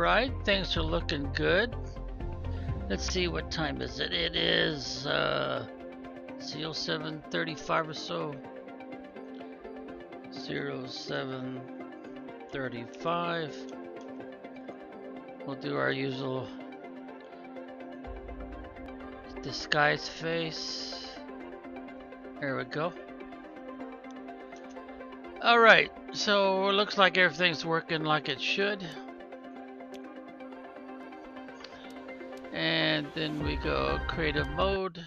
Alright, things are looking good. Let's see, what time is it? It is 07:35 or so. 07:35. We'll do our usual disguise face. There we go. Alright, so it looks like everything's working like it should. And then we go creative mode.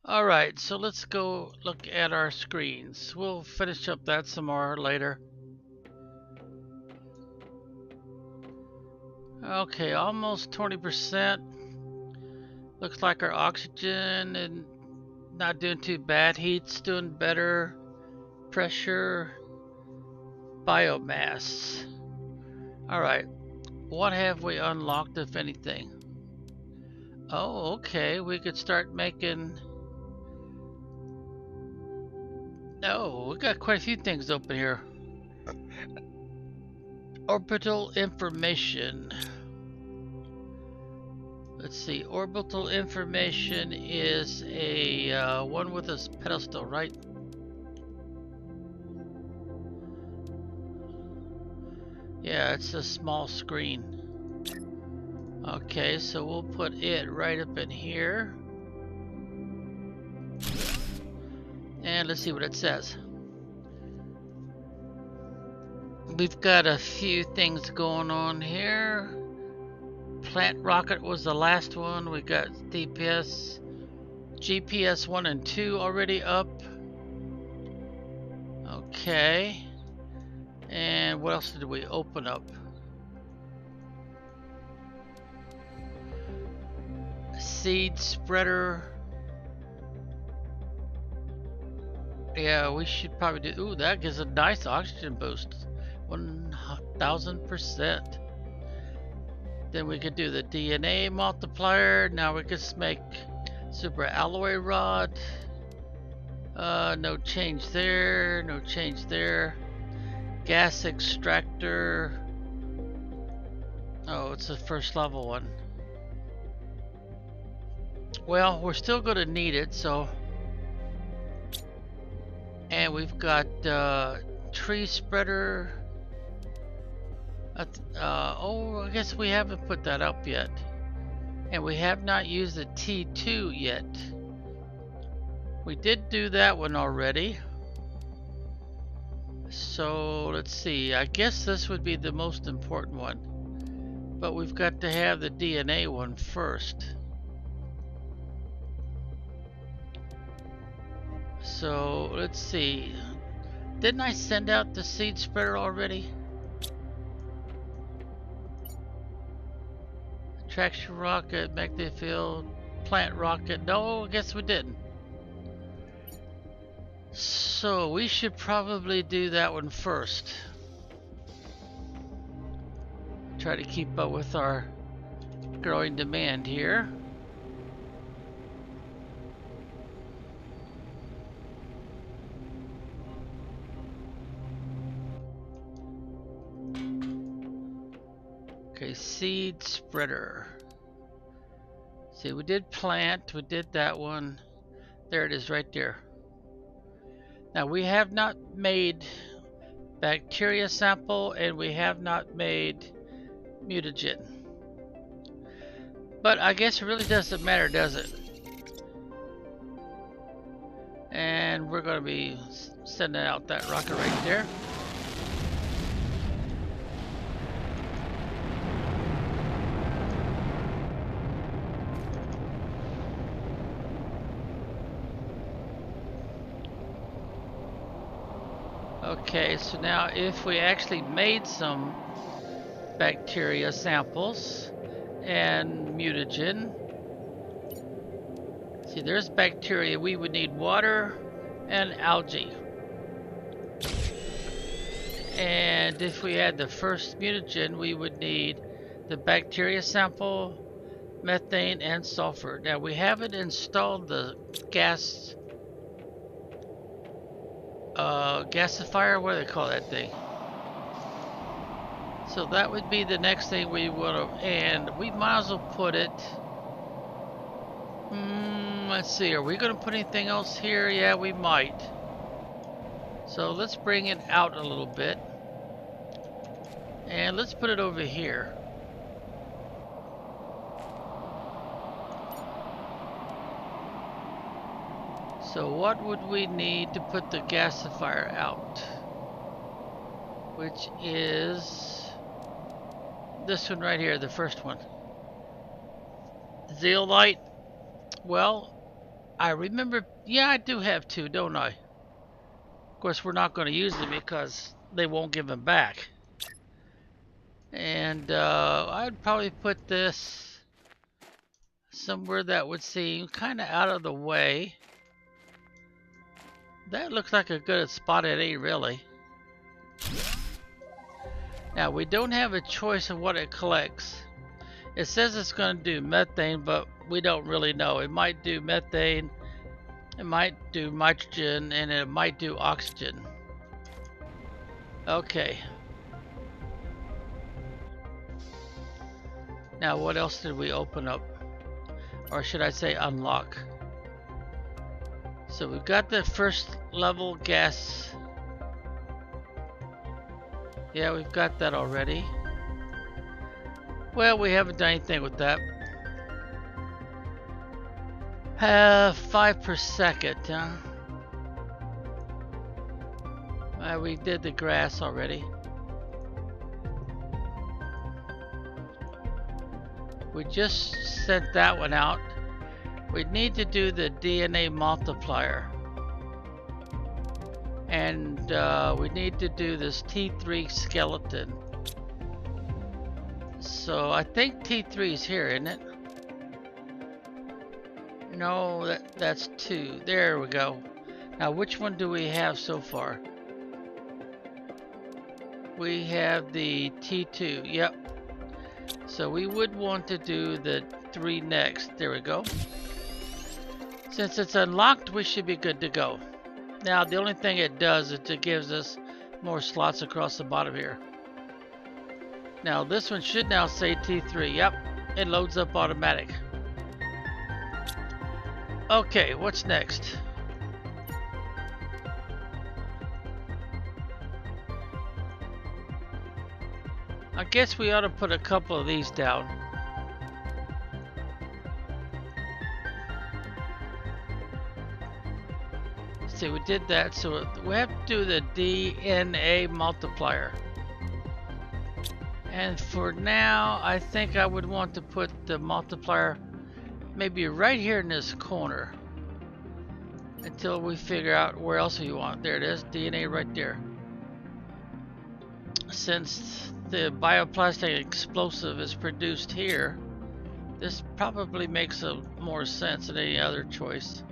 Alright, so let's go look at our screens. We'll finish up that some more later. Okay, almost 20%. Looks like our oxygen and not doing too bad. Heat's doing better. Pressure, biomass. Alright, what have we unlocked, if anything? Oh, okay, we could start making... Oh, we got quite a few things open here. Orbital information. Let's see, orbital information is a one with a pedestal, right? Yeah, it's a small screen. Okay, so we'll put it right up in here. And let's see what it says. We've got a few things going on here. Plant rocket was the last one. We got DPS, GPS 1 and 2 already up. Okay. And what else did we open up? Seed spreader. Yeah, we should probably do. Ooh, that gives a nice oxygen boost. 1000%. Then we could do the DNA multiplier. Now we could make super alloy rod. No change there. No change there. Gas extractor. Oh, it's the first level one. Well, we're still going to need it, so. And we've got tree spreader. Oh, I guess we haven't put that up yet. And we have not used the T2 yet. We did do that one already. So let's see, I guess this would be the most important one. But we've got to have the DNA one first. So let's see. Didn't I send out the seed spreader already? Traction rocket, magnetic field, plant rocket. No, I guess we didn't. So we should probably do that one first. Try to keep up with our growing demand here. Okay, seed spreader. See, we did plant, we did that one. There it is right there. Now we have not made bacteria sample and we have not made mutagen. But I guess it really doesn't matter, does it? And we're going to be sending out that rocket right there. Okay, so now if we actually made some bacteria samples and mutagen, see, there's bacteria. We would need water and algae. And if we had the first mutagen, we would need the bacteria sample, methane, and sulfur. Now we haven't installed the gasifier, what do they call that thing? So that would be the next thing we would have, and we might as well put it. Let's see, are we going to put anything else here? Yeah, we might. So let's bring it out a little bit. And let's put it over here. So what would we need to put the gasifier out? Which is this one right here, the first one. Zeolite. Well, I remember, yeah, I do have two, don't I? Of course, we're not going to use them because they won't give them back. And I'd probably put this somewhere that would seem kind of out of the way. That looks like a good spot. It ain't really. Now, we don't have a choice of what it collects. It says it's going to do methane, but we don't really know. It might do methane, it might do nitrogen, and it might do oxygen. Okay. Now, what else did we open up? Or should I say unlock? So we've got the first level gas. Yeah, we've got that already. Well, we haven't done anything with that. 5 per second, huh? We did the grass already. We just sent that one out. We need to do the DNA multiplier. And we need to do this T3 skeleton. So I think T3 is here, isn't it? No, that's 2. There we go. Now which one do we have so far? We have the T2, yep. So we would want to do the 3 next. There we go. Since it's unlocked, we should be good to go. Now the only thing it does is it gives us more slots across the bottom here. Now this one should now say T3. Yep, it loads up automatic. Okay, what's next? I guess we ought to put a couple of these down. See, we did that, so we have to do the DNA multiplier. And for now, I think I would want to put the multiplier maybe right here in this corner until we figure out where else we want. There it is, DNA right there. Since the bioplastic explosive is produced here, this probably makes more sense than any other choice.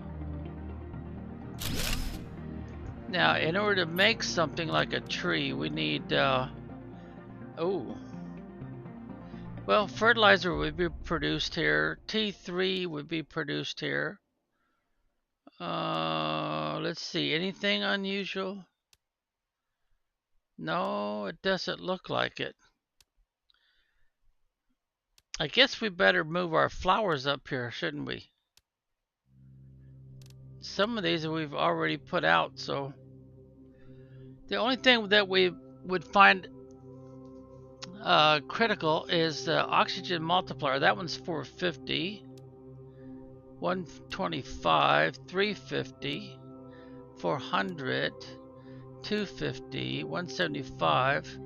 Now, in order to make something like a tree, we need, well, fertilizer would be produced here. T3 would be produced here. Let's see, anything unusual? No, it doesn't look like it. I guess we better move our flowers up here, shouldn't we? Some of these we've already put out, so the only thing that we would find critical is the oxygen multiplier. That one's 450, 125, 350, 400, 250, 175.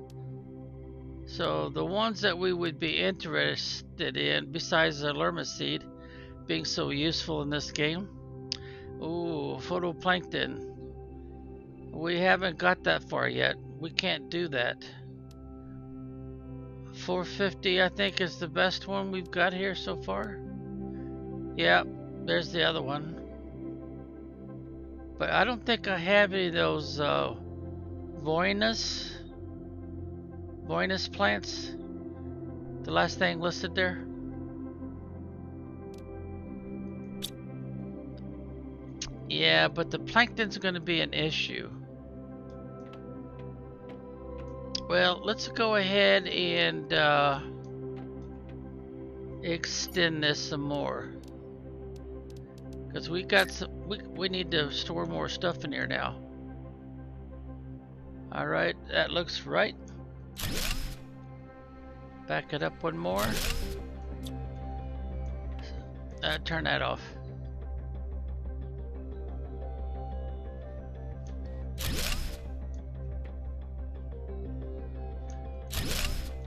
So the ones that we would be interested in, besides the lermaseed being so useful in this game. Ooh, photoplankton. We haven't got that far yet. We can't do that. 450 I think is the best one we've got here so far. Yep, there's the other one. But I don't think I have any of those Voinus plants. The last thing listed there. Yeah, but the plankton's going to be an issue. Well, let's go ahead and extend this some more, because we got some. We need to store more stuff in here now. All right, that looks right. Back it up one more. Turn that off.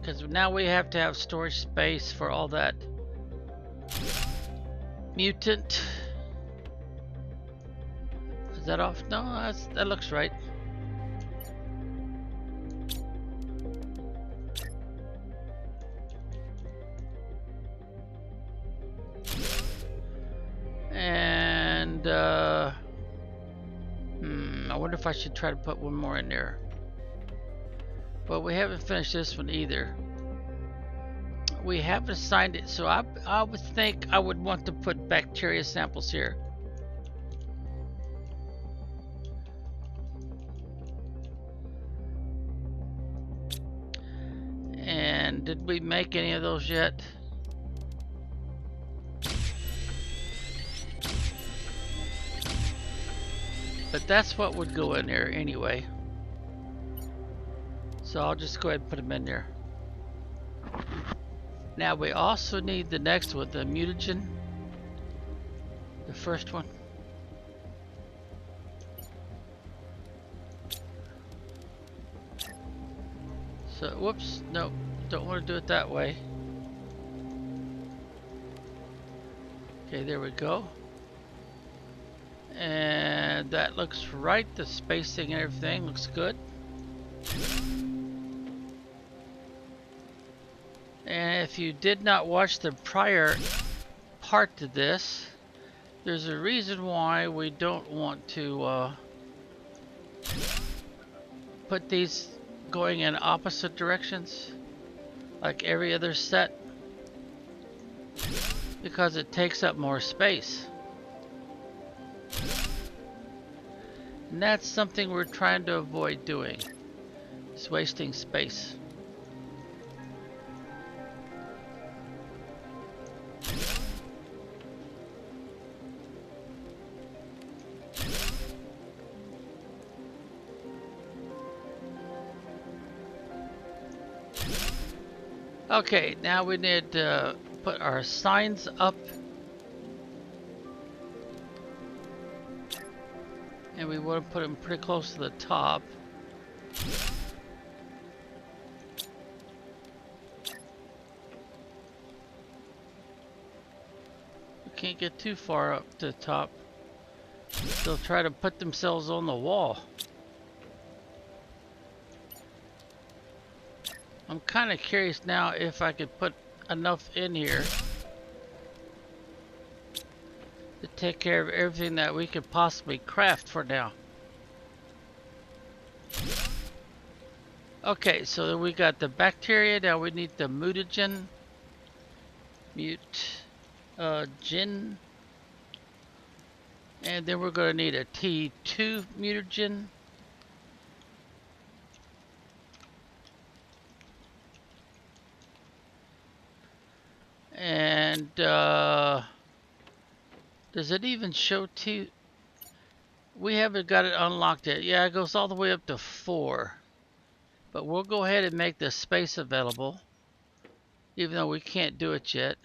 Because now we have to have storage space for all that mutant. Is that off? No, that looks right. And I wonder if I should try to put one more in there. Well, we haven't finished this one either. We haven't assigned it, so I would think I would want to put bacteria samples here. And did we make any of those yet? But that's what would go in there anyway. So I'll just go ahead and put them in there. Now we also need the next one, the mutagen. The first one. So, whoops, no, don't want to do it that way. Okay, there we go. And that looks right, the spacing and everything looks good. And if you did not watch the prior part to this, there's a reason why we don't want to put these going in opposite directions like every other set, because it takes up more space. And that's something we're trying to avoid doing. It's wasting space. Okay, now we need to put our signs up. And we want to put them pretty close to the top. We can't get too far up to the top. They'll try to put themselves on the wall. I'm kind of curious now if I could put enough in here to take care of everything that we could possibly craft for now. Okay, so then we got the bacteria. Now we need the mutagen. Gin. And then we're going to need a T2 mutagen. And does it even show T? We haven't got it unlocked yet. Yeah, it goes all the way up to 4. But we'll go ahead and make the space available, even though we can't do it yet.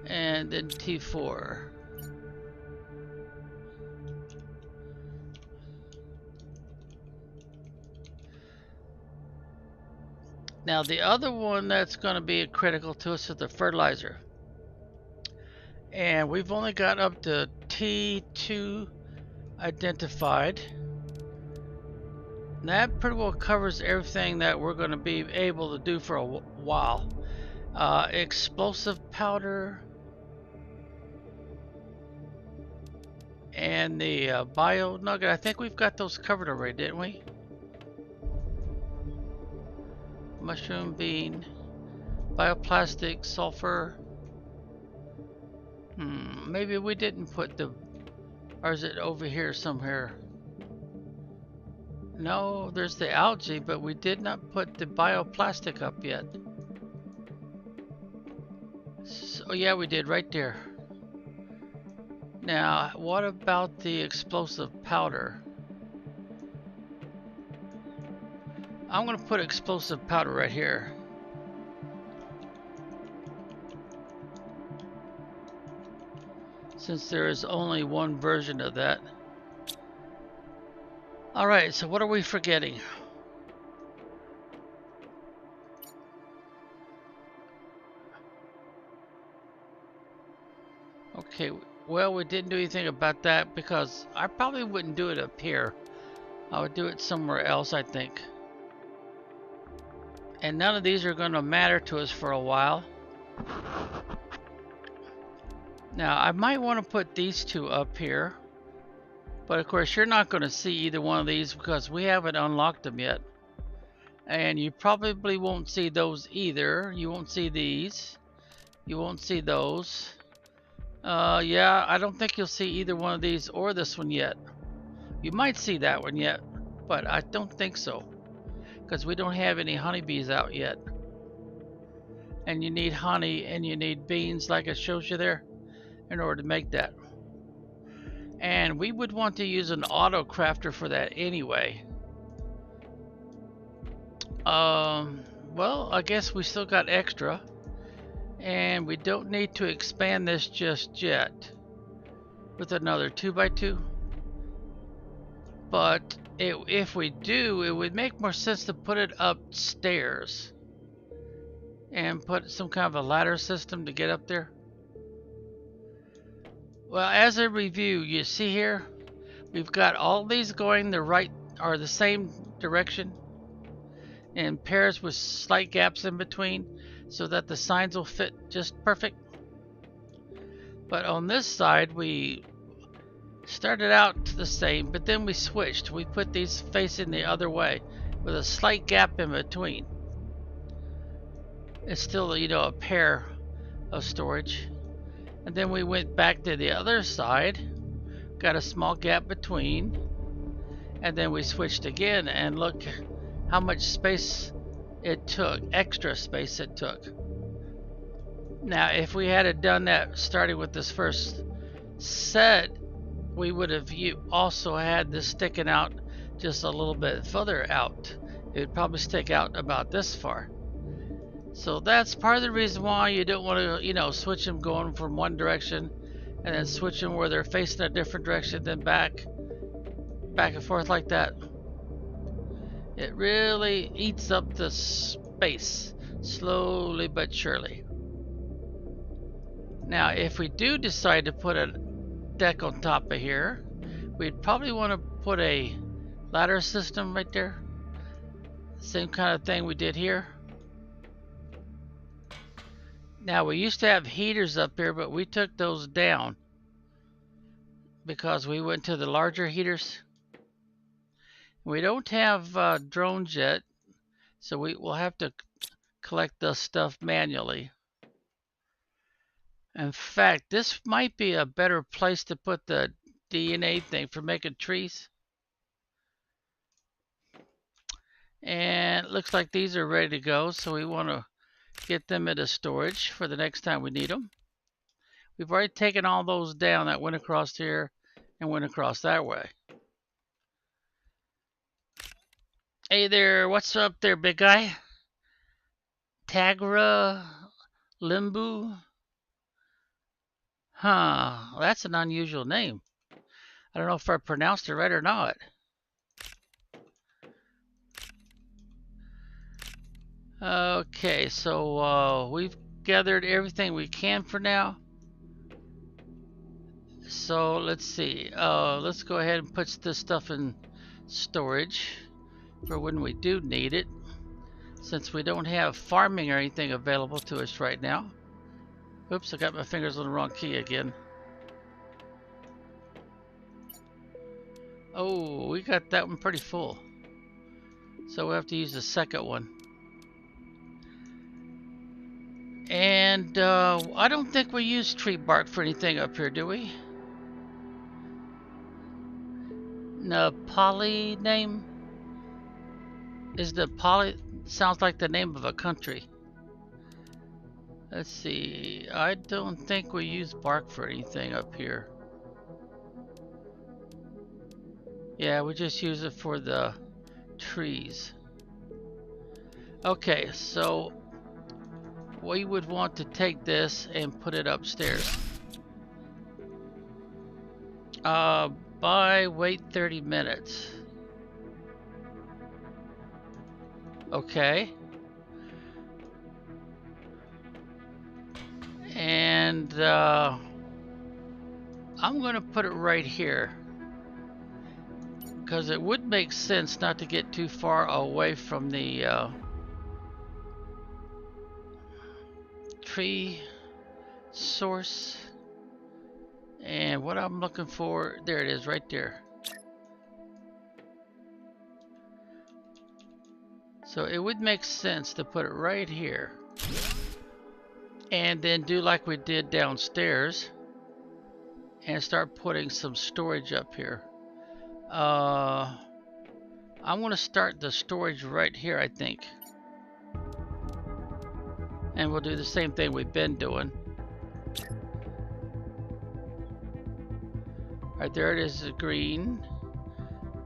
And then T4. Now the other one that's going to be critical to us is the fertilizer. And we've only got up to T2 identified. And that pretty well covers everything that we're going to be able to do for a while. Explosive powder. And the bio nugget. I think we've got those covered already, didn't we? Mushroom bean. Bioplastic, sulfur. Maybe we didn't put the... Or is it over here somewhere? No, there's the algae, but we did not put the bioplastic up yet. So, yeah, we did right there. Now, what about the explosive powder? I'm going to put explosive powder right here. Since there is only one version of that. Alright, so what are we forgetting? Okay, well, we didn't do anything about that because I probably wouldn't do it up here. I would do it somewhere else, I think. And none of these are going to matter to us for a while. Now, I might want to put these two up here. But of course, you're not going to see either one of these because we haven't unlocked them yet. And you probably won't see those either. You won't see these. You won't see those. Yeah, I don't think you'll see either one of these or this one yet. You might see that one yet, but I don't think so. Because we don't have any honeybees out yet. And you need honey and you need beans like it shows you there in order to make that. And we would want to use an auto crafter for that anyway. Well, I guess we still got extra. And we don't need to expand this just yet with another 2x2. But if we do, it would make more sense to put it upstairs and put some kind of a ladder system to get up there. Well, as a review, you see here, we've got all these going the right or the same direction in pairs with slight gaps in between so that the signs will fit just perfect. But on this side, we started out the same, but then we switched. We put these facing the other way with a slight gap in between. It's still, you know, a pair of storage. And then we went back to the other side, got a small gap between, and then we switched again, and look how much space it took, extra space it took. Now, if we had done that starting with this first set, we would have also had this sticking out just a little bit further out. It would probably stick out about this far. So that's part of the reason why you don't want to, you know, switch them going from one direction and then switch them where they're facing a different direction, then back and forth like that. It really eats up the space slowly but surely. Now, if we do decide to put a deck on top of here, we'd probably want to put a ladder system right there. Same kind of thing we did here. Now, we used to have heaters up here, but we took those down because we went to the larger heaters. We don't have drones yet, so we'll have to collect the stuff manually. In fact, this might be a better place to put the DNA thing for making trees. And it looks like these are ready to go, so we want to get them into storage for the next time we need them. We've already taken all those down that went across here and went across that way. Hey there, what's up there, big guy? Tagra Limbu? Huh, that's an unusual name. I don't know if I pronounced it right or not. Okay, so we've gathered everything we can for now. So let's see. Let's go ahead and put this stuff in storage for when we do need it, since we don't have farming or anything available to us right now. Oops, I got my fingers on the wrong key again. Oh, we got that one pretty full. So we have to use the second one. And I don't think we use tree bark for anything up here, do we? Nepali name? Is Nepali, sounds like the name of a country. Let's see, I don't think we use bark for anything up here. Yeah, we just use it for the trees. Okay, so we would want to take this and put it upstairs. Wait 30 minutes. Okay. And I'm gonna put it right here, because it would make sense not to get too far away from the tree source. And what I'm looking for, there it is right there. So it would make sense to put it right here and then do like we did downstairs and start putting some storage up here. I'm going to start the storage right here, I think. And we'll do the same thing we've been doing. Alright, there it is, green.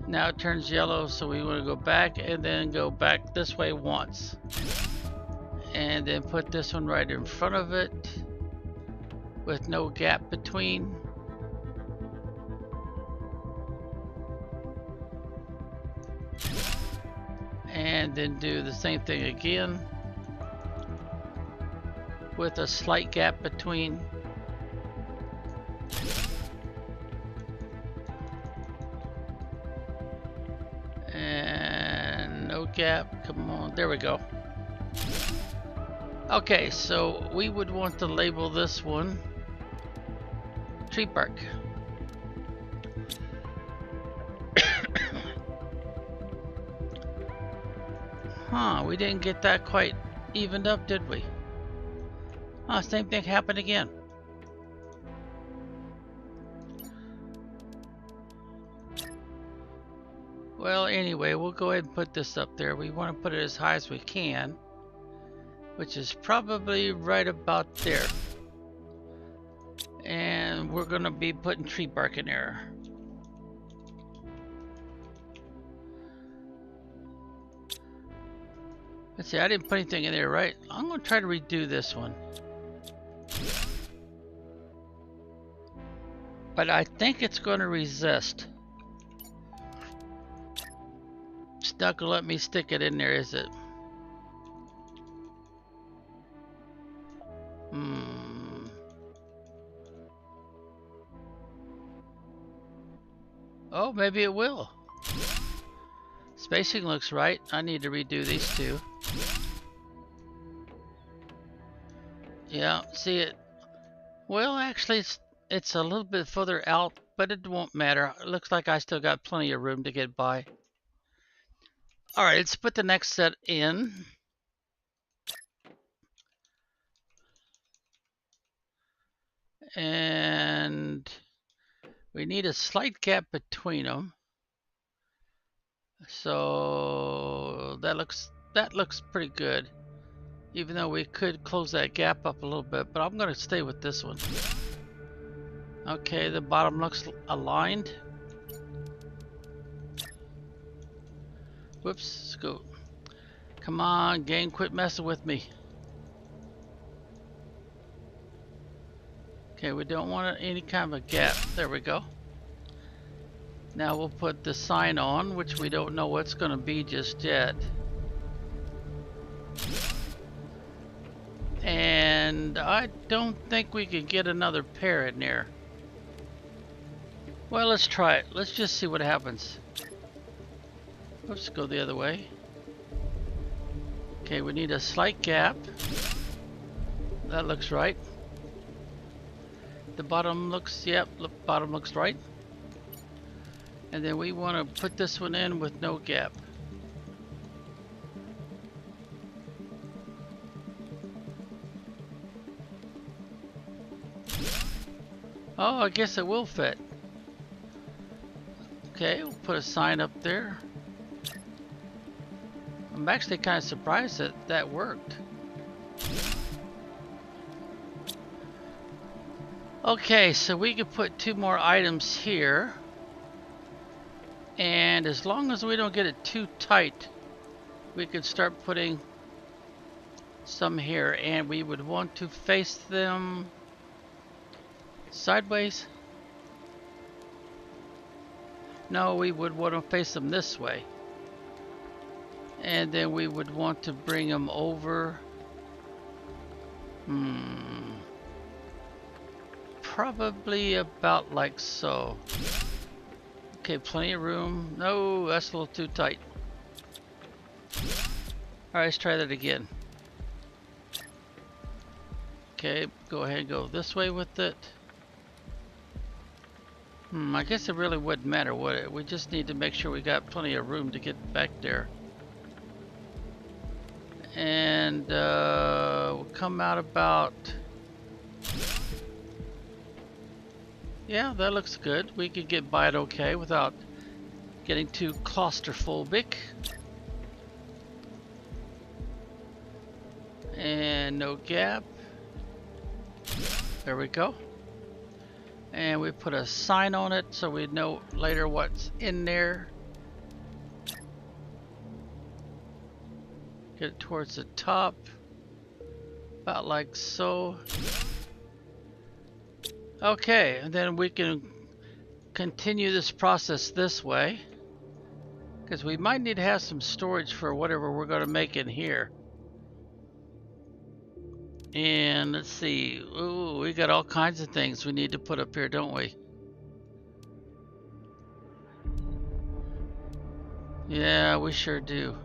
Now it turns yellow, so we want to go back and then go back this way once. And then put this one right in front of it with no gap between. And then do the same thing again with a slight gap between. And no gap, come on, there we go. Okay, so we would want to label this one tree bark. Huh, we didn't get that quite evened up, did we? Huh, same thing happened again. Well, anyway, we'll go ahead and put this up there. We want to put it as high as we can, which is probably right about there. And we're going to be putting tree bark in there. Let's see, I didn't put anything in there, right? I'm going to try to redo this one. But I think it's going to resist. It's not going to let me stick it in there, is it? Oh, maybe it will. Spacing looks right. I need to redo these two. Yeah, see it. Well, actually, it's a little bit further out, but it won't matter. It looks like I still got plenty of room to get by. All right, let's put the next set in. And we need a slight gap between them. So that looks pretty good. Even though we could close that gap up a little bit, but I'm going to stay with this one. Okay, the bottom looks aligned. Whoops, let's go. Come on, game, quit messing with me. Okay, we don't want any kind of a gap. There we go. Now we'll put the sign on, which we don't know what's going to be just yet. And I don't think we can get another pair in there. Well, let's try it. Let's just see what happens. Let's go the other way. Okay, we need a slight gap. That looks right. The bottom looks, yep, bottom looks right. And then we want to put this one in with no gap. Oh, I guess it will fit. Okay, we'll put a sign up there. I'm actually kind of surprised that that worked. Okay, so we could put 2 more items here. And as long as we don't get it too tight, we could start putting some here. And we would want to face them sideways. No, we would want to face them this way. And then we would want to bring them over. Probably about like so. Okay, plenty of room. No, that's a little too tight. Alright, let's try that again. Okay, go ahead and go this way with it. I guess it really wouldn't matter, would it? We just need to make sure we got plenty of room to get back there. And we'll come out about... Yeah, that looks good. We could get by it okay without getting too claustrophobic. And no gap. There we go. And we put a sign on it so we know later what's in there. Get it towards the top. About like so. Okay, and then we can continue this process this way. Because we might need to have some storage for whatever we're going to make in here. And let's see. Ooh, we got all kinds of things we need to put up here, don't we? Yeah, we sure do.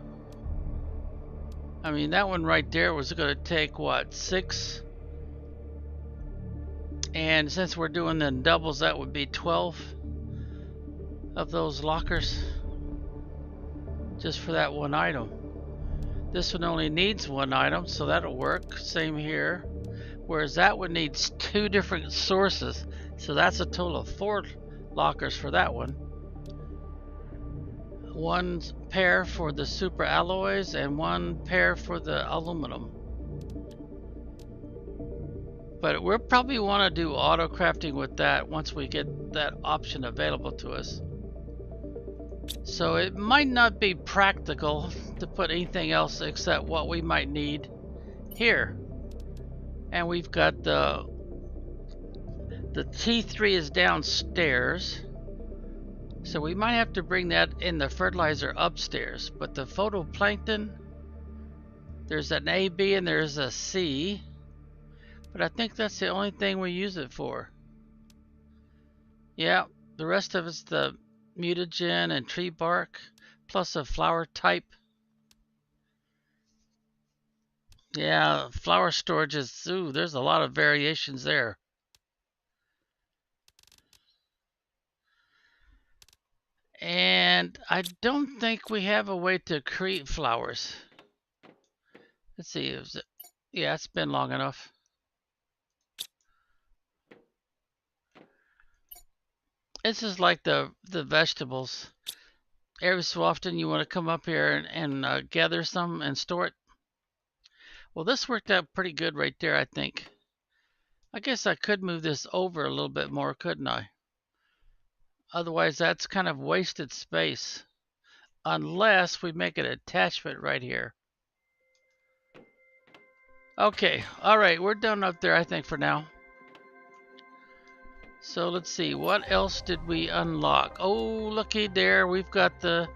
I mean, that one right there was going to take, what, 6? And since we're doing the doubles, that would be 12 of those lockers. Just for that one item. This one only needs 1 item, so that'll work. Same here. Whereas that one needs 2 different sources. So that's a total of 4 lockers for that one. 1 pair for the super alloys and 1 pair for the aluminum. But we'll probably want to do auto crafting with that once we get that option available to us. So it might not be practical to put anything else except what we might need here. And we've got the T3 is downstairs. So we might have to bring that in the fertilizer upstairs. But the phytoplankton, there's an A, B, and there's a C. But I think that's the only thing we use it for. Yeah, the rest of it's the mutagen and tree bark, plus a flower type. Yeah, flower storage is, ooh, there's a lot of variations there. And I don't think we have a way to create flowers. Let's see, yeah, it's been long enough. This is like the vegetables. Every so often you want to come up here and gather some and store it. Well, this worked out pretty good right there, I think. I guess I could move this over a little bit more, couldn't I? Otherwise, that's kind of wasted space. Unless we make an attachment right here. Okay, alright, we're done up there, I think, for now. So let's see, what else did we unlock? Oh, looky there, we've got the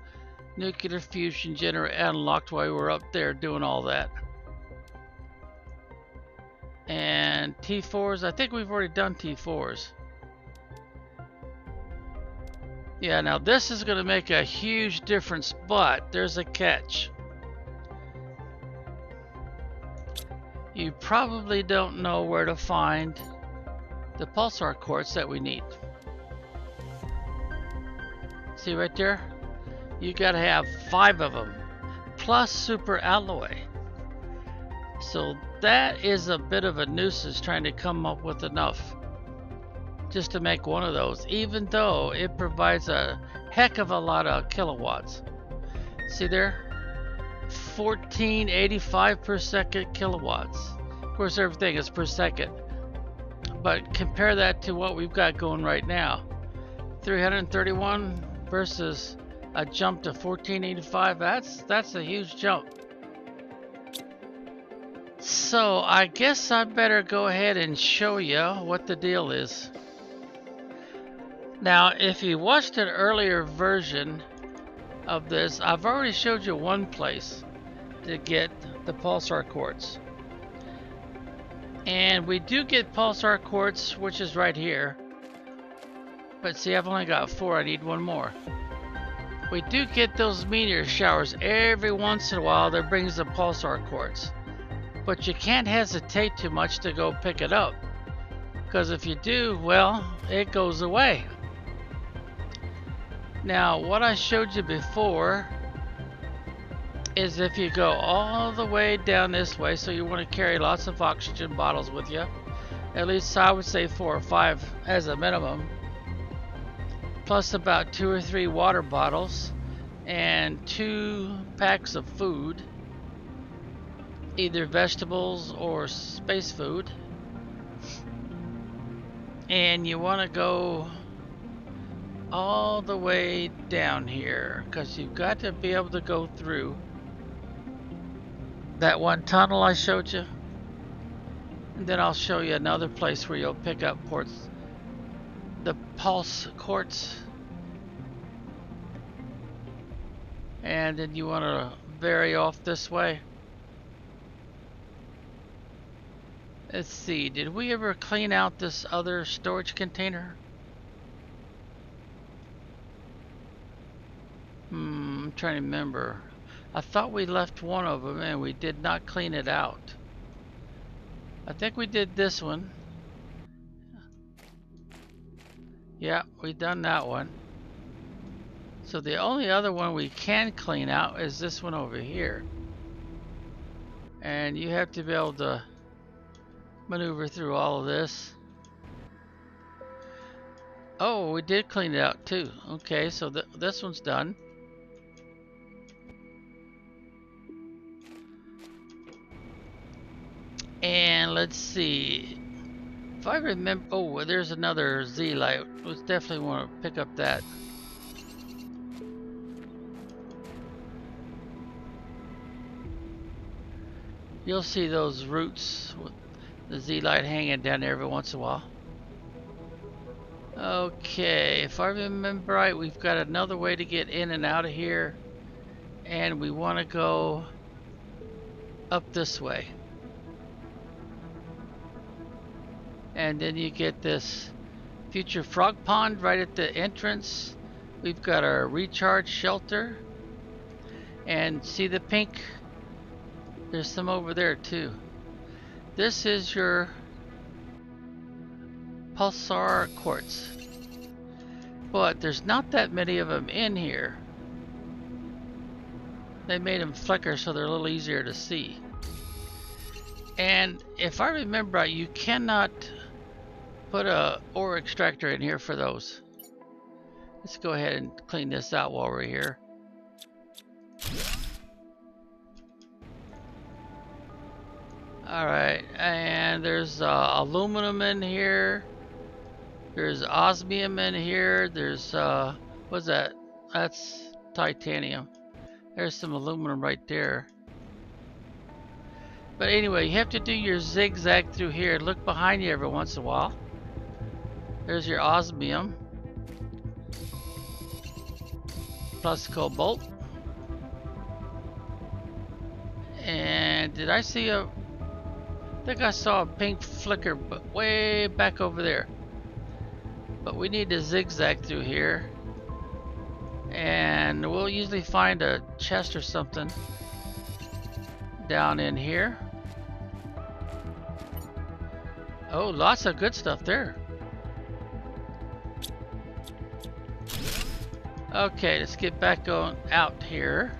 nuclear fusion generator unlocked while we were up there doing all that. And T4s, I think we've already done T4s. Yeah, now this is going to make a huge difference, but there's a catch. You probably don't know where to find the pulsar quartz that we need. See right there? You got to have 5 of them, plus super alloy. So that is a bit of a nuisance trying to come up with enough. just to make one of those, even though it provides a heck of a lot of kilowatts. See there? 1485 per second kilowatts. Of course, everything is per second, but compare that to what we've got going right now. 331 versus a jump to 1485. That's a huge jump. So I guess I better go ahead and show you what the deal is. Now, if you watched an earlier version of this, I've already showed you one place to get the pulsar quartz. And we do get pulsar quartz, which is right here. But see, I've only got 4, I need one more. We do get those meteor showers every once in a while that brings the pulsar quartz. But you can't hesitate too much to go pick it up. Because if you do, well, it goes away. Now, what I showed you before is if you go all the way down this way, so you want to carry lots of oxygen bottles with you, at least I would say 4 or 5 as a minimum, plus about 2 or 3 water bottles and 2 packs of food, either vegetables or space food. And you want to go all the way down here, because you've got to be able to go through that one tunnel I showed you, and then I'll show you another place where you'll pick up the pulse quartz, and then you want to vary off this way. Let's see, did we ever clean out this other storage container? I'm trying to remember. I thought we left one of them and we did not clean it out. I think we did this one. Yeah, we done that one. So the only other one we can clean out is this one over here. And you have to be able to maneuver through all of this. Oh, we did clean it out too. Okay, so this one's done. And let's see, if I remember, oh, there's another Z light. Let's definitely want to pick up that. You'll see those roots with the Z light hanging down there every once in a while. Okay, if I remember right, we've got another way to get in and out of here, and we want to go up this way. And then you get this future frog pond right at the entrance. We've got our recharge shelter, and see the pink? There's some over there too. This is your pulsar quartz, but there's not that many of them in here. They made them flicker so they're a little easier to see. And if I remember right, you cannot put a ore extractor in here for those. Let's go ahead and clean this out while we're here. Alright, and there's aluminum in here. There's osmium in here. There's, what's that? That's titanium. There's some aluminum right there. But anyway, you have to do your zigzag through here. Look behind you every once in a while. There's your osmium. Plus cobalt. And did I see a... I think I saw a pink flicker, but way back over there. But we need to zigzag through here. And we'll usually find a chest or something down in here. Oh, lots of good stuff there. Okay, let's get back on out here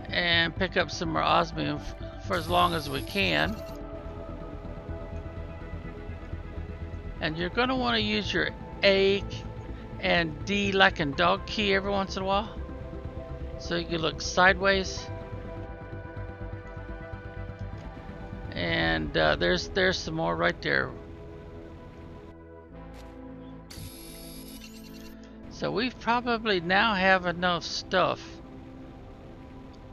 and pick up some more osmium for as long as we can. And you're going to want to use your A and D like in dog key every once in a while, so you can look sideways. And there's some more right there. So we probably now have enough stuff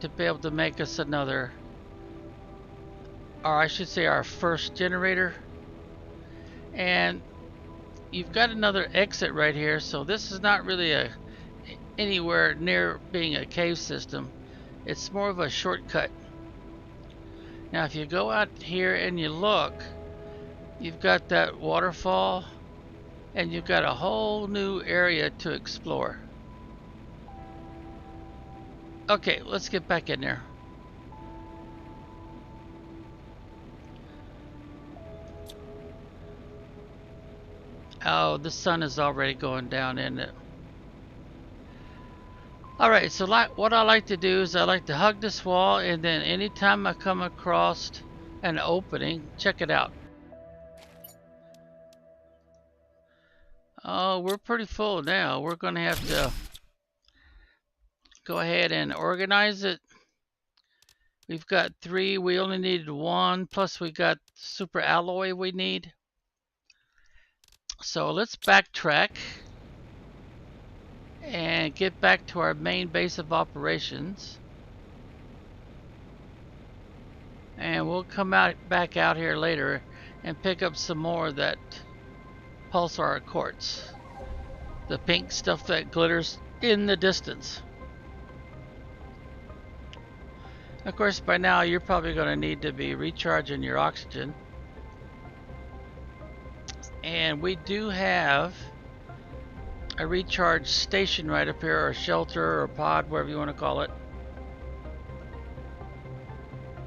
to be able to make us another, or I should say our first generator. And you've got another exit right here, so this is not really anywhere near being a cave system. It's more of a shortcut. Now if you go out here and you look, you've got that waterfall and you've got a whole new area to explore. Okay, let's get back in there. Oh, the sun is already going down, isn't it? Alright, so what I like to do is I like to hug this wall, and then anytime I come across an opening, check it out. Oh, we're pretty full now. We're going to have to go ahead and organize it. We've got 3, we only needed 1, plus we got super alloy we need. So let's backtrack and get back to our main base of operations. And we'll come back out here later and pick up some more of that pulsar quartz. The pink stuff that glitters in the distance. Of course, by now you're probably going to need to be recharging your oxygen. And we do have a recharge station right up here, or shelter, or pod, whatever you want to call it,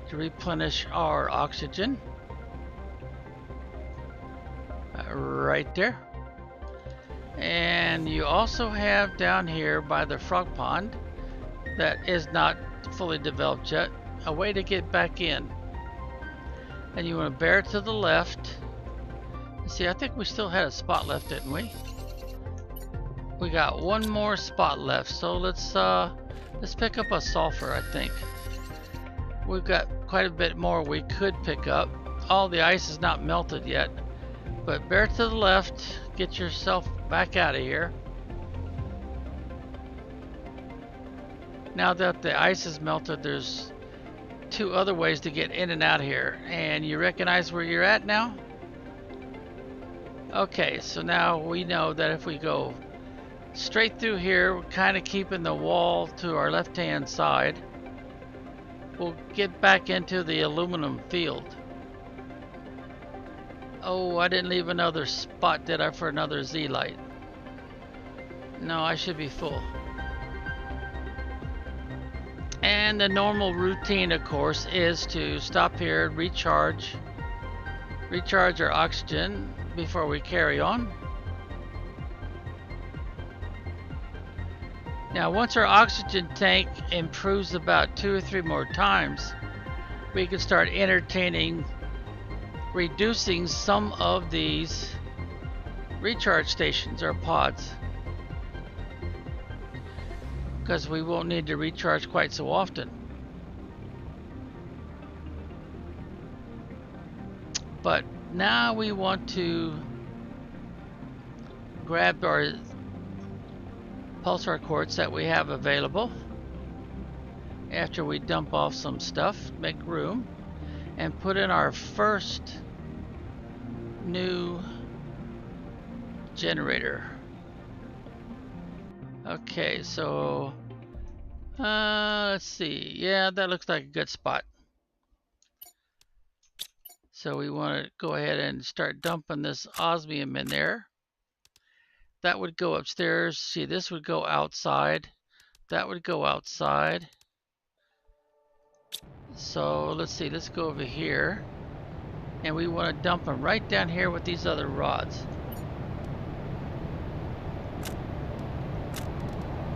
to replenish our oxygen. Right there. And you also have down here by the frog pond, that is not fully developed yet, a way to get back in. And you want to bear to the left. See, I think we still had a spot left, didn't we? We got 1 more spot left, so let's pick up a sulfur. I think we've got quite a bit more we could pick up. All the ice is not melted yet, but bear to the left, get yourself back out of here. Now that the ice is melted, there's 2 other ways to get in and out of here, and you recognize where you're at now? Okay, so now we know that if we go straight through here, we're kind of keeping the wall to our left hand side, we'll get back into the aluminum field. Oh, I didn't leave another spot, did I, for another Z light? No, I should be full. And the normal routine, of course, is to stop here and recharge our oxygen before we carry on. Now, once our oxygen tank improves about 2 or 3 more times, we can start entertaining reducing some of these recharge stations or pods, because we won't need to recharge quite so often. But now we want to grab our pulsar quartz that we have available after we dump off some stuff, make room, and put in our first new generator. Okay, so let's see. Yeah, that looks like a good spot. So we want to go ahead and start dumping this osmium in there. That would go upstairs. See, this would go outside. That would go outside. So let's see, let's go over here. And we want to dump them right down here with these other rods.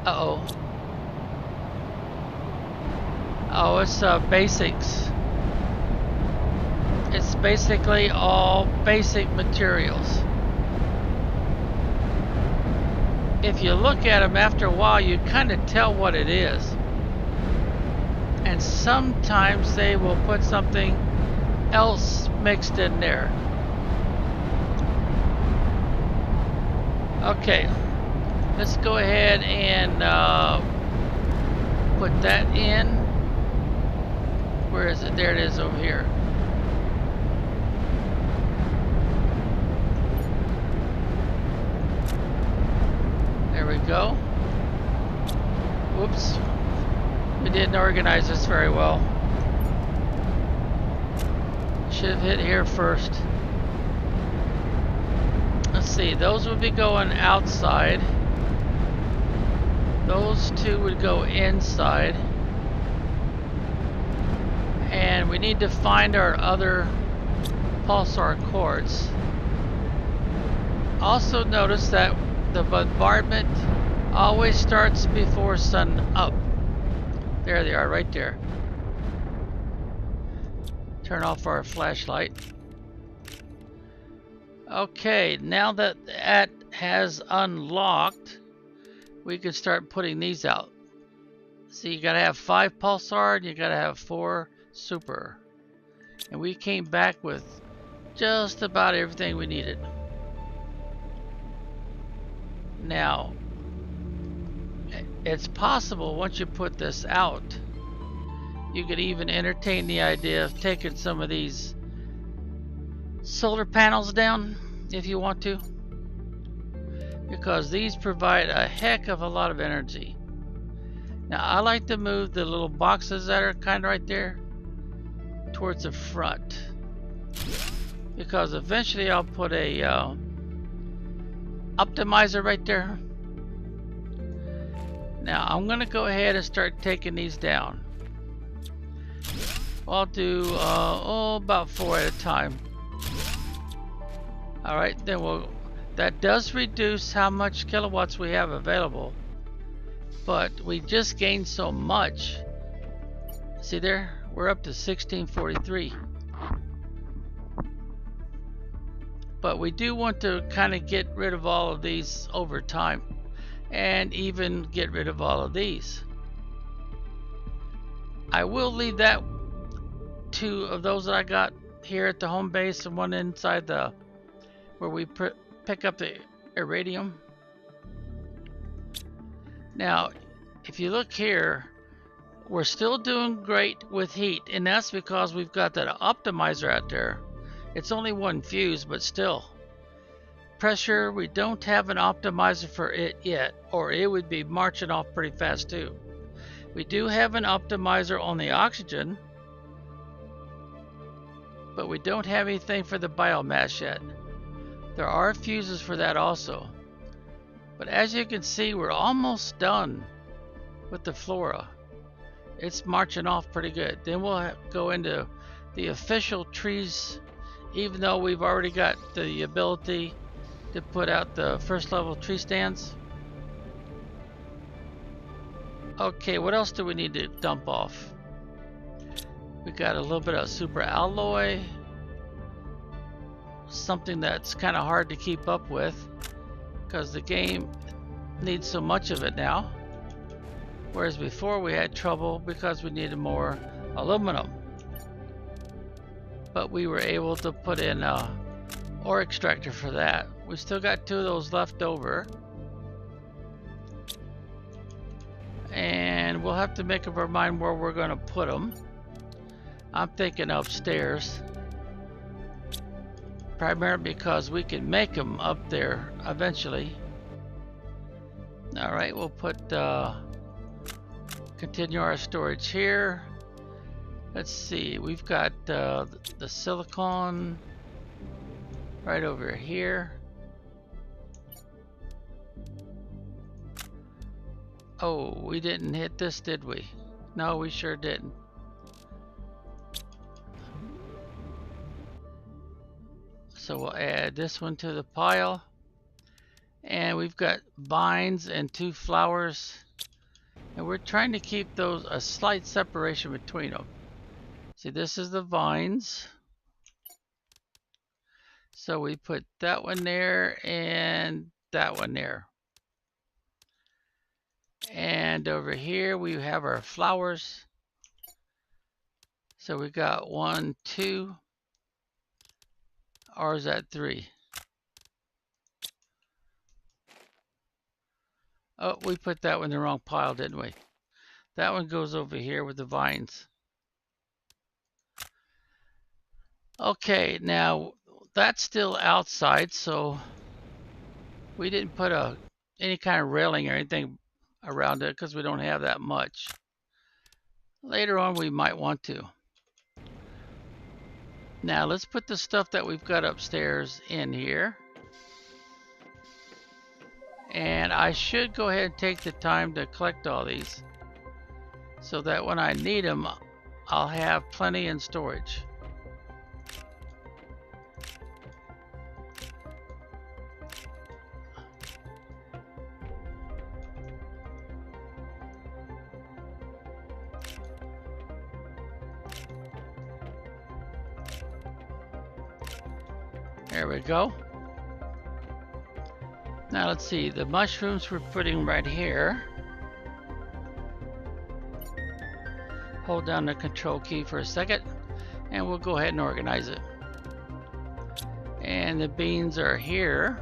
Uh-oh. Oh, it's basics. It's basically all basic materials. if you look at them after a while, you kind of tell what it is. And sometimes they will put something else mixed in there. Okay, let's go ahead and put that in. Where is it? There it is over here. There we go. Whoops. We didn't organize this very well. Should have hit here first. Let's see, those would be going outside. Those two would go inside. And we need to find our other pulsar cords. Also notice that the bombardment always starts before sun up. There they are, right there. Turn off our flashlight. Okay, now that that has unlocked, we can start putting these out. See, you gotta have 5 pulsar and you gotta have 4 super. And we came back with just about everything we needed. Now, it's possible once you put this out, you could even entertain the idea of taking some of these solar panels down if you want to, because these provide a heck of a lot of energy. Now I like to move the little boxes that are kind of right there towards the front, because eventually I'll put a optimizer right there. Now I'm gonna go ahead and start taking these down. I'll do about 4 at a time. Alright, then that does reduce how much kilowatts we have available, but we just gained so much. See there, we're up to 1643. But we do want to kind of get rid of all of these over time, and even get rid of all of these. I will leave that 2 of those that I got here at the home base, and 1 inside the where we pick up the iridium. Now if you look here, we're still doing great with heat, and that's because we've got that optimizer out there. It's only 1 fuse, but still. Pressure, we don't have an optimizer for it yet, or it would be marching off pretty fast too. We do have an optimizer on the oxygen, but we don't have anything for the biomass yet. There are fuses for that also. But as you can see, we're almost done with the flora. It's marching off pretty good. Then we'll go into the official trees, even though we've already got the ability to put out the first level tree stands. Okay, what else do we need to dump off? We got a little bit of super alloy, something that's kind of hard to keep up with because the game needs so much of it now, whereas before we had trouble because we needed more aluminum. But we were able to put in a ore extractor for that. We still got 2 of those left over, and we'll have to make up our mind where we're going to put them. I'm thinking upstairs, primarily because we can make them up there eventually. Alright, we'll put continue our storage here. Let's see, we've got the silicon right over here. Oh, we didn't hit this, did we? No, we sure didn't. So we'll add this one to the pile. And we've got vines and 2 flowers. And we're trying to keep those a slight separation between them. See, this is the vines. So we put that one there and that one there. And over here we have our flowers. So we got 1, 2, or is that 3? Oh, we put that one in the wrong pile, didn't we? That one goes over here with the vines. Okay, now that's still outside, so we didn't put any kind of railing or anything around it because we don't have that much. Later on we might want to. Now let's put the stuff that we've got upstairs in here. And I should go ahead and take the time to collect all these so that when I need them, I'll have plenty in storage. There we go. Now let's see, the mushrooms we're putting right here. Hold down the control key for a second and we'll go ahead and organize it. And the beans are here.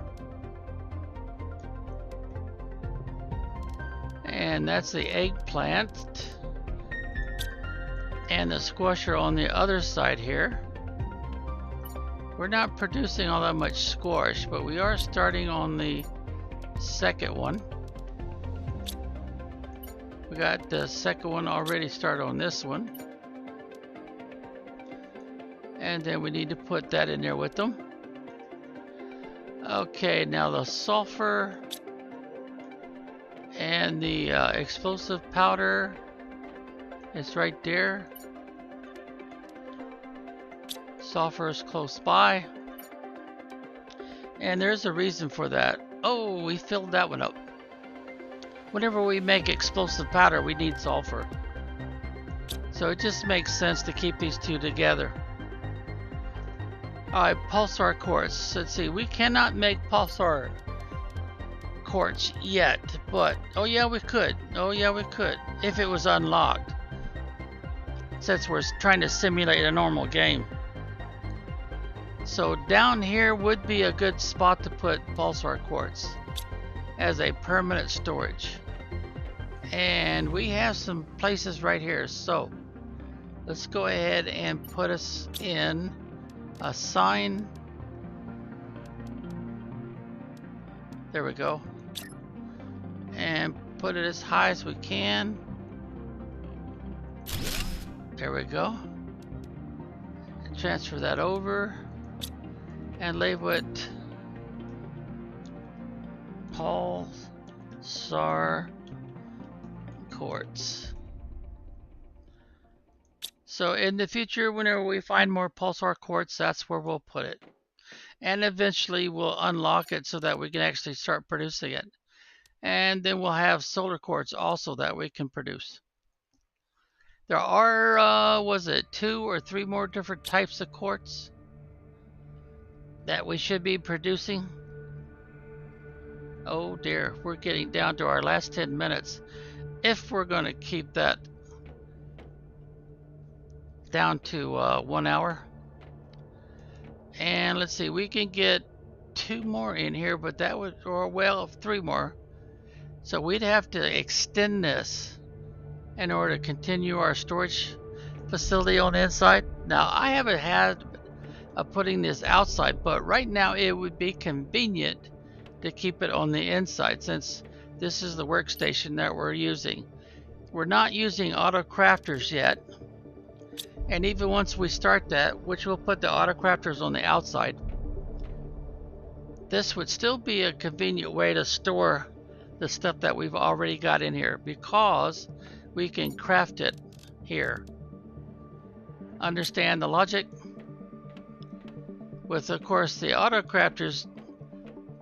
And that's the eggplant. And the squash are on the other side here. We're not producing all that much squash, but we are starting on the second one. We got the second one already started on this one. And then we need to put that in there with them. Okay, now the sulfur and the explosive powder is right there. Sulfur is close by. And there's a reason for that. Oh, we filled that one up. Whenever we make explosive powder, we need sulfur. So it just makes sense to keep these two together. Alright, pulsar quartz. Let's see, we cannot make pulsar quartz yet, but oh yeah, we could. Oh yeah, we could if it was unlocked. Since we're trying to simulate a normal game. So down here would be a good spot to put pulsar quartz as a permanent storage. And we have some places right here, so let's go ahead and put us in a sign. There we go. And put it as high as we can. There we go. Transfer that over and label it pulsar quartz. So in the future, whenever we find more pulsar quartz, that's where we'll put it. And eventually we'll unlock it so that we can actually start producing it. And then we'll have solar quartz also that we can produce. There are, was it 2 or 3 more different types of quartz that we should be producing? Oh dear, we're getting down to our last 10 minutes. If we're going to keep that down to 1 hour. And let's see, we can get 2 more in here, but that would, or well, 3 more. So we'd have to extend this in order to continue our storage facility on the inside. Now I haven't had putting this outside, but right now it would be convenient to keep it on the inside since this is the workstation that we're using. We're not using auto crafters yet, and even once we start that, which we'll put the auto crafters on the outside, this would still be a convenient way to store the stuff that we've already got in here because we can craft it here. Understand the logic? With of course the auto crafters,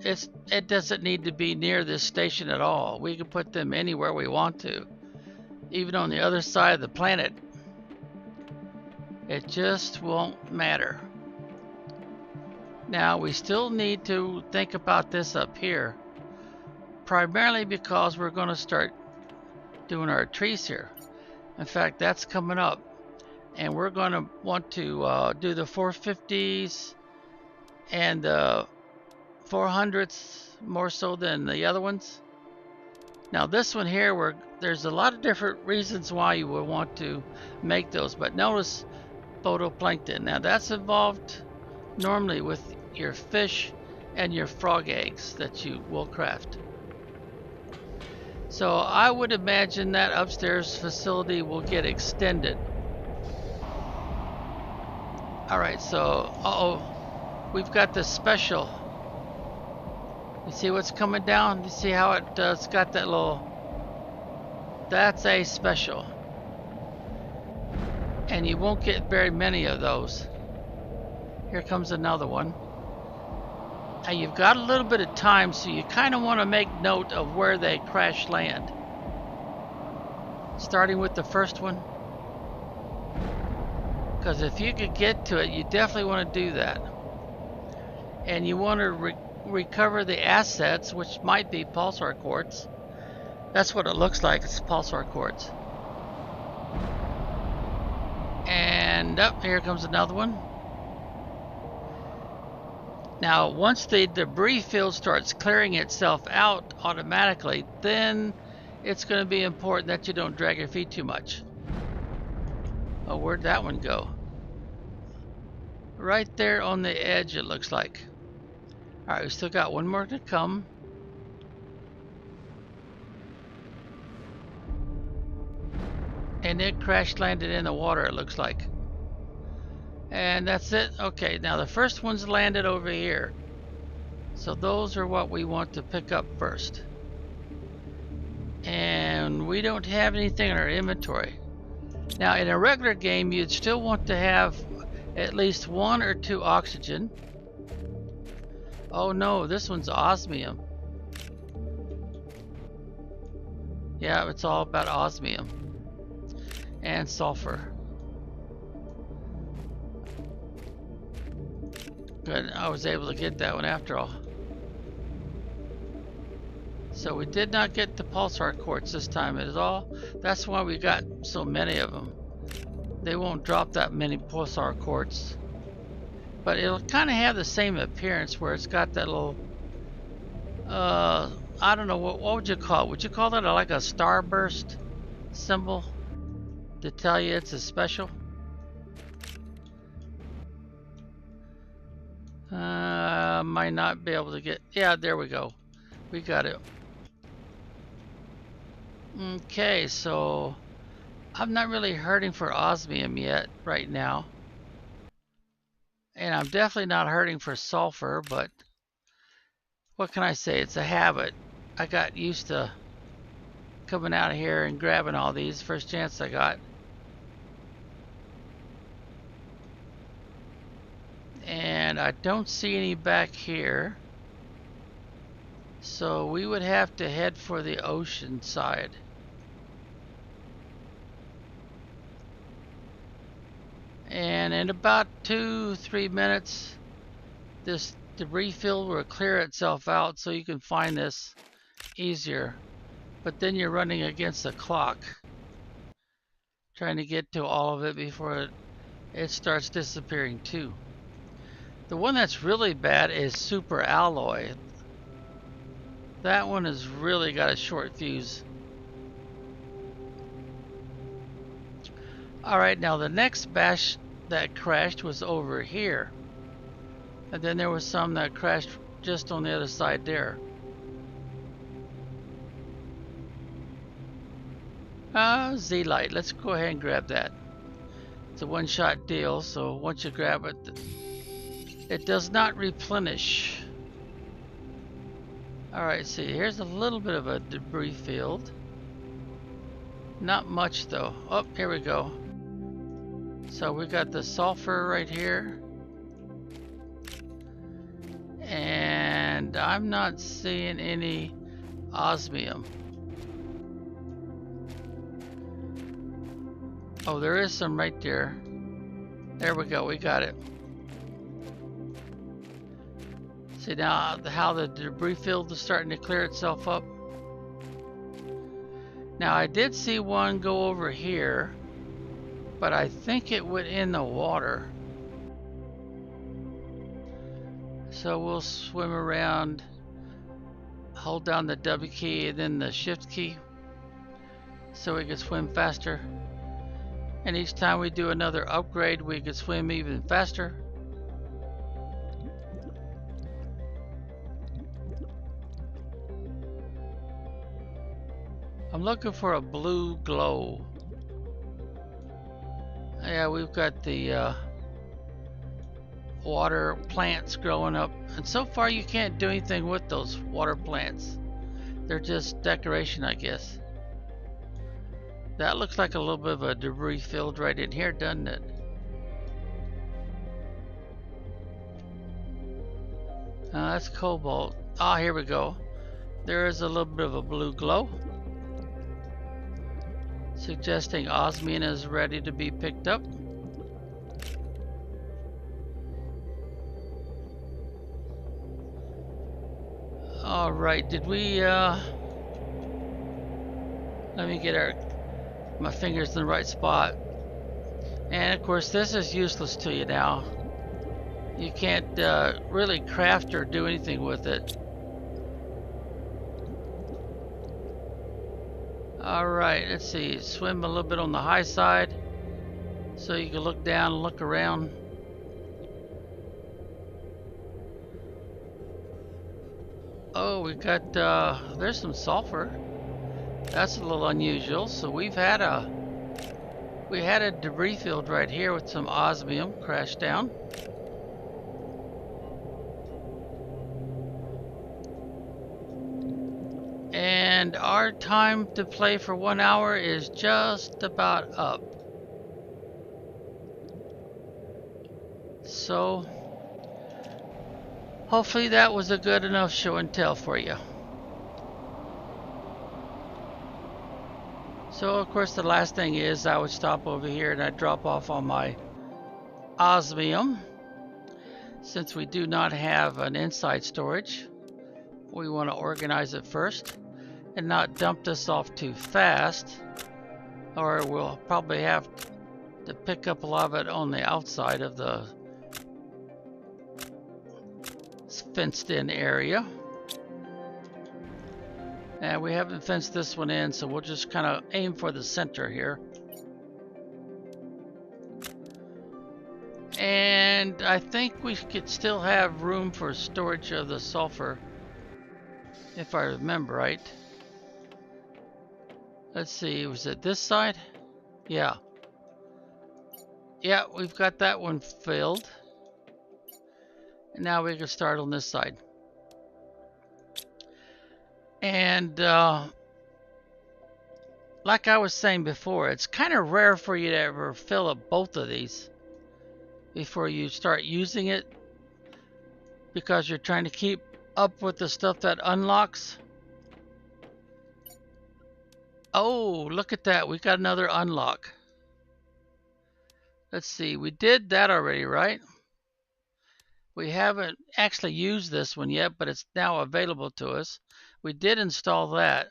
it doesn't need to be near this station at all. We can put them anywhere we want to, even on the other side of the planet. It just won't matter. Now we still need to think about this up here, primarily because we're going to start doing our trees here. In fact, that's coming up. And we're going to want to do the 450s and the 400s more so than the other ones. Now this one here, there's a lot of different reasons why you would want to make those, but notice phytoplankton. Now that's involved normally with your fish and your frog eggs that you will craft. So I would imagine that upstairs facility will get extended. Alright, so we've got the special. You see what's coming down? You see how it's got that little... That's a special. And you won't get very many of those. Here comes another one. Now you've got a little bit of time, so you kind of want to make note of where they crash land. Starting with the first one. Because if you could get to it, you definitely want to do that. And you want to recover the assets, which might be pulsar quartz. That's what it looks like. It's pulsar quartz. And here comes another one. Now once the debris field starts clearing itself out automatically, then it's going to be important that you don't drag your feet too much. Oh, where'd that one go? Right there on the edge, it looks like. Alright, we still got one more to come. And it crash landed in the water, it looks like. And that's it. Okay, now the first one's landed over here. So those are what we want to pick up first. And we don't have anything in our inventory. Now in a regular game, you'd still want to have at least 1 or 2 oxygen. Oh no, this one's osmium. Yeah, it's all about osmium and sulfur. Good, I was able to get that one after all. So we did not get the pulsar quartz this time at all. That's why we got so many of them. They won't drop that many pulsar quartz. But it'll kind of have the same appearance where it's got that little, I don't know, what would you call it? Would you call that like a starburst symbol to tell you it's a special? Might not be able to get, yeah, there we go. We got it. Okay, so I'm not really hurting for osmium yet right now. And I'm definitely not hurting for sulfur, but what can I say? It's a habit. I got used to coming out of here and grabbing all these first chance I got. And I don't see any back here. So we would have to head for the ocean side. And in about 2-3 minutes, this debris field will clear itself out so you can find this easier. But then you're running against the clock, trying to get to all of it before it starts disappearing too. The one that's really bad is super alloy. That one has really got a short fuse. Alright, now the next batch that crashed was over here. And then there was some that crashed just on the other side there. Z-Light, let's go ahead and grab that. It's a one-shot deal, so once you grab it, it does not replenish. Alright, see, here's a little bit of a debris field. Not much though. Oh, here we go. So we got the sulfur right here. And I'm not seeing any osmium. Oh, there is some right there. There we go, we got it. See now how the debris field is starting to clear itself up. Now I did see one go over here, but I think it went in the water. So we'll swim around, hold down the W key and then the shift key so we can swim faster. And each time we do another upgrade, we can swim even faster. I'm looking for a blue glow. Yeah, we've got the water plants growing up, and so far you can't do anything with those water plants. They're just decoration, I guess. That looks like a little bit of a debris field right in here, doesn't it? That's cobalt. Ah, here we go. There is a little bit of a blue glow, suggesting osmium is ready to be picked up. Alright, did we let me get my fingers in the right spot. And of course this is useless to you now. You can't really craft or do anything with it. Alright, let's see. Swim a little bit on the high side so you can look down and look around. Oh, we got there's some sulfur. That's a little unusual. So we had a debris field right here with some osmium crash down. And our time to play for 1 hour is just about up. So hopefully that was a good enough show and tell for you. So of course the last thing is I would stop over here and I'd drop off on my osmium. Since we do not have an inside storage, we want to organize it first and not dump this off too fast, or we'll probably have to pick up a lot of it on the outside of the fenced in area. And we haven't fenced this one in, so we'll just kind of aim for the center here. And I think we could still have room for storage of the sulfur, if I remember right. Let's see, was it this side? Yeah. Yeah, we've got that one filled. And now we can start on this side. And like I was saying before, it's kind of rare for you to ever fill up both of these before you start using it, because you're trying to keep up with the stuff that unlocks. Oh, look at that. We got another unlock. Let's see. We did that already, right? We haven't actually used this one yet, but it's now available to us. We did install that.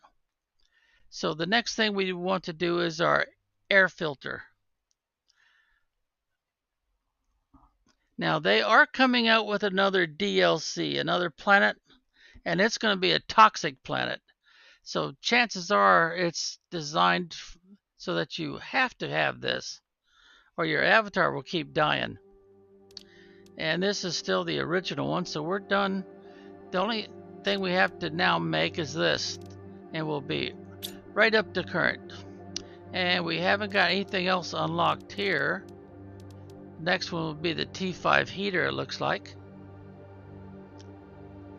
So the next thing we want to do is our air filter. Now they are coming out with another DLC, another planet, and it's going to be a toxic planet. So chances are it's designed so that you have to have this, or your avatar will keep dying. And this is still the original one, so we're done. The only thing we have to now make is this, and we'll be right up to current. And we haven't got anything else unlocked here. Next one will be the T5 heater, it looks like.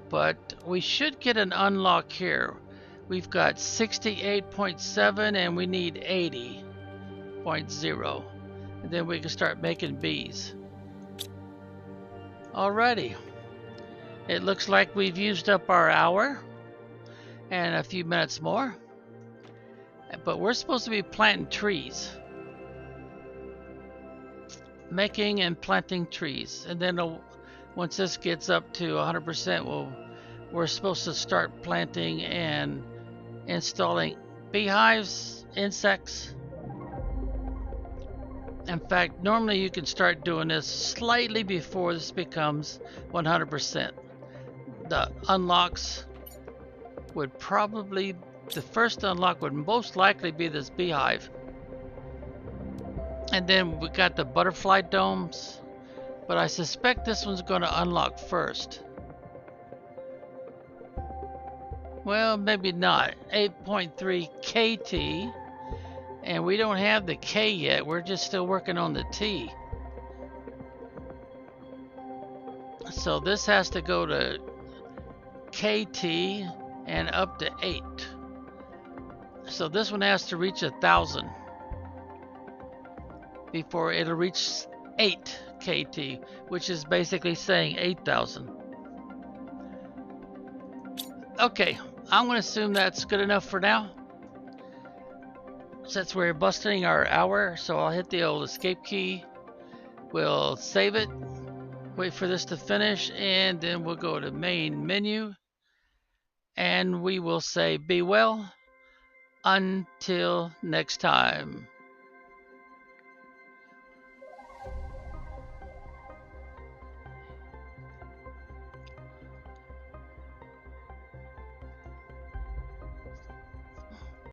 But we should get an unlock here. We've got 68.7 and we need 80.0. And then we can start making bees. Alrighty. It looks like we've used up our hour and a few minutes more. But we're supposed to be planting trees. Making and planting trees. And then once this gets up to 100%, we're supposed to start planting and installing beehives, insects. In fact, normally you can start doing this slightly before this becomes 100%. The unlocks would probably, the first unlock would most likely be this beehive. And then we got the butterfly domes, but I suspect this one's going to unlock first. Well, maybe not. 8.3 KT, and we don't have the K yet. We're just still working on the T. So this has to go to KT and up to 8. So this one has to reach 1,000 before it'll reach 8 KT, which is basically saying 8,000. Okay, I'm going to assume that's good enough for now. Since we're busting our hour, so I'll hit the old escape key. We'll save it, wait for this to finish, and then we'll go to main menu. And we will say be well until next time.